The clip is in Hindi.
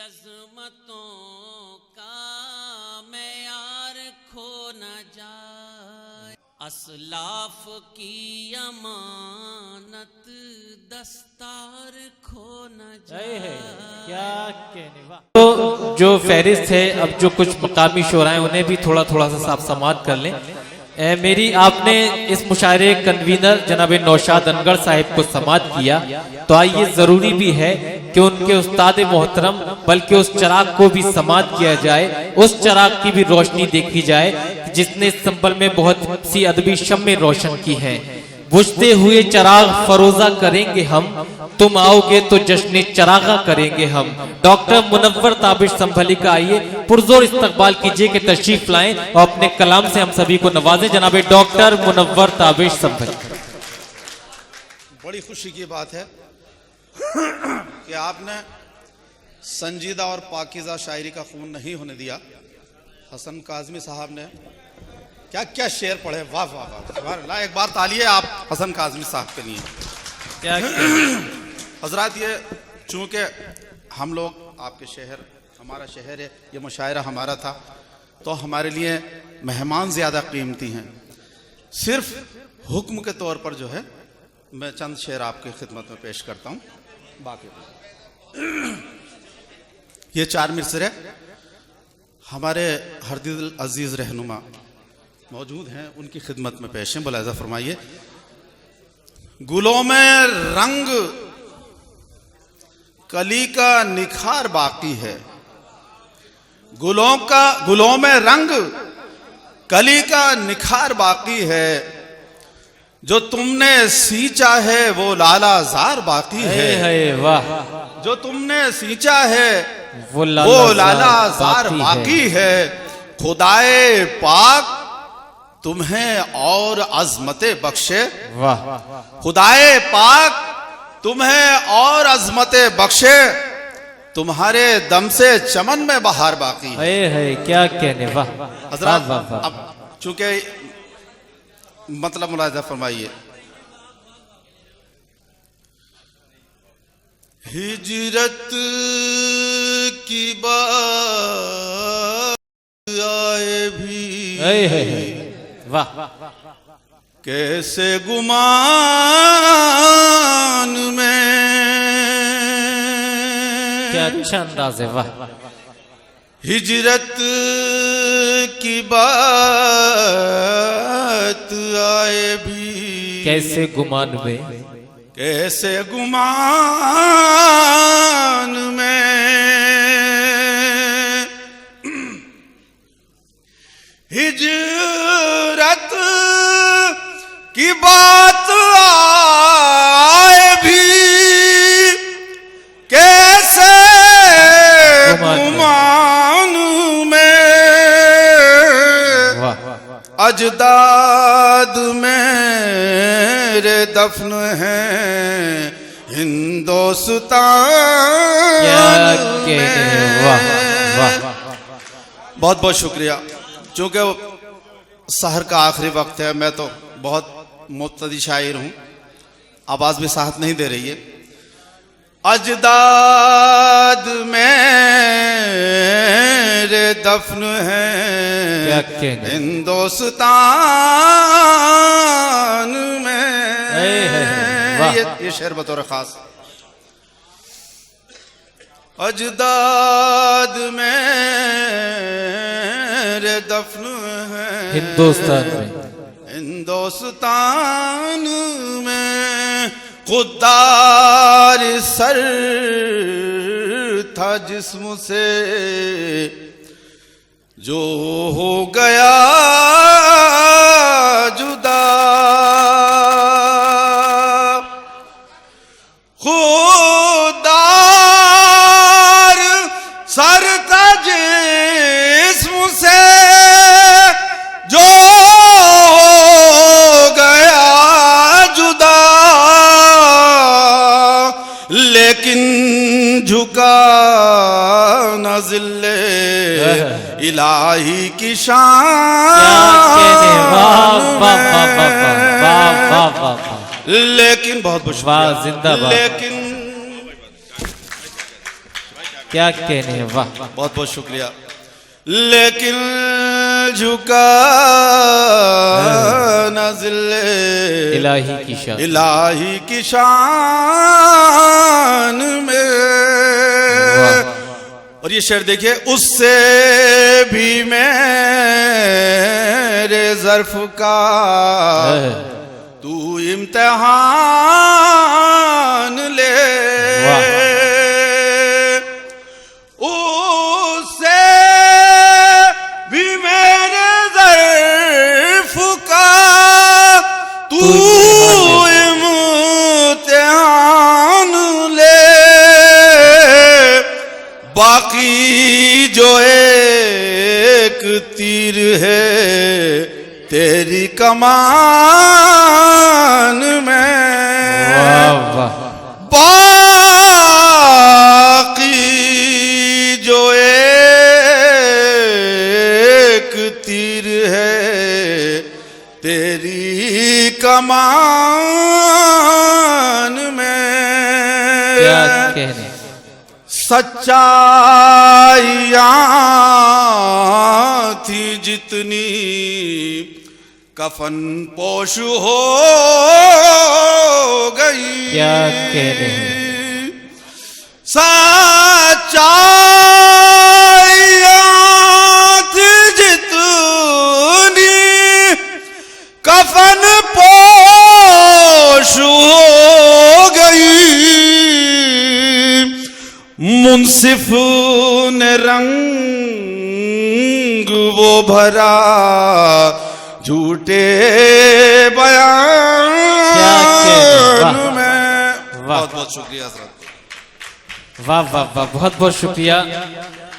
अज़मतों का मेयार खो न जाए, असलाफ की अमानत दस्तार खो न जाए। क्या कहने वाह। तो जो फहरिस्त है, अब जो कुछ मकामी शोराएं उन्हें भी थोड़ा थोड़ा सा साफ समात कर लें। मेरी आपने इस मुशायरे कन्वीनर जनाब नौशाद अनगर साहिब को समात किया, तो आइए जरूरी भी है कि उनके उस्ताद मोहतरम बल्कि उस चिराग को भी समात किया जाए, उस चिराग की भी रोशनी देखी जाए जिसने इस संबल में बहुत सी अदबी शम्में रोशन की हैं। बुझते हुए चिराग फरोजा करेंगे हम, तुम आओगे तो जश्न चिरागा करेंगे हम। डॉक्टर मुनव्वर ताबिश संभली का आइए पुरजोर इस्तकबाल कीजिए कि तशरीफ लाएं और अपने कलाम से हम सभी को नवाजें। जनाब डॉक्टर मुनव्वर ताबिश संभली। बड़ी खुशी की बात है कि आपने संजीदा और पाकीज़ा शायरी का खून नहीं होने दिया। हसन काज़मी साहब ने क्या क्या शेर पढ़े, वाह वाह वाह। एक बार तालिए आप हसन काज़मी साहब के लिए। क्या हजरात, ये चूँकि हम लोग आपके शहर, हमारा शहर है, ये मुशायरा हमारा था, तो हमारे लिए मेहमान ज़्यादा कीमती हैं। सिर्फ हुक्म के तौर पर जो है मैं चंद शेर आपकी खिदमत में पेश करता हूँ। बाकी ये 4 मिसरे हमारे हरदिल अजीज़ रहनुमा मौजूद हैं, उनकी खिदमत में पेश हैं। मुलाहिज़ा फरमाइए। गुलों में रंग कली का निखार बाकी है, गुलों में रंग कली का निखार बाकी है, जो तुमने सींचा है वो लालाजार बाकी है। वाह। जो तुमने सींचा है वो लालाजार बाकी है। खुदाए पाक तुम्हें और अजमते बख्शे, वाह। खुदाए पाक तुम्हें और अजमते बख्शे, तुम्हारे दम से चमन में बहार बाकी है। क्या कहने वाह। हजरात, अब चूंकि मतलब मुलाहिज़ा फरमाइए। हिजरत की बात आए भी, वाह। कैसे गुमान में, क्या अच्छा अंदाज है, वाह। हिजरत की बात आए भी, कैसे गुमान में, कैसे गुमान में, हिजरत की बात आए भी, कैसे गुमान में, अजदाद मेरे दफन हैं हिंदुस्तान में। बहुत बहुत शुक्रिया। चूँकि सहर का आखिरी वक्त है, मैं तो बहुत मुब्तदी शायर हूँ, आवाज़ भी साथ नहीं दे रही है। अजदाद मेरे दफन हैं हिंदुस्तान में। ये शेर बतौर खास। अजदाद मेरे दफन हैं हिंदुस्तान में, हिंदुस्तान में। खुदार सर था जिस्म से जो हो गया जुदा, खुदार सर था जिस्म से जो लेकिन झुका न ज़िल्ले इलाही की शान में। लेकिन बहुत वाह, जिंदाबाद। लेकिन क्या कहने हैं, वाह। बहुत बहुत शुक्रिया। लेकिन झुका नज़िले इलाही की शान, इलाही की शान में। और ये शेर देखिए, उससे भी मेरे ज़र्फ का तू इम्तिहान ले। उससे भी मेरे ज़र्फ का तू इम्तिहान ले। बाकी जो एक तीर है तेरी कमान में, वाह वाह। बाकी जो एक तीर है तेरी कमान में। क्या कहने, सच्चाइयां थी जितनी कफन पोश हो गई। क्या कहने हैं, सच्चाइयां थी जितनी कफन पोश हो गई। मुंसिफ ने रंग वो भरा झूठे बयान में। बहुत बहुत शुक्रिया हज़रत। वाह वाह वाह, बहुत बहुत शुक्रिया।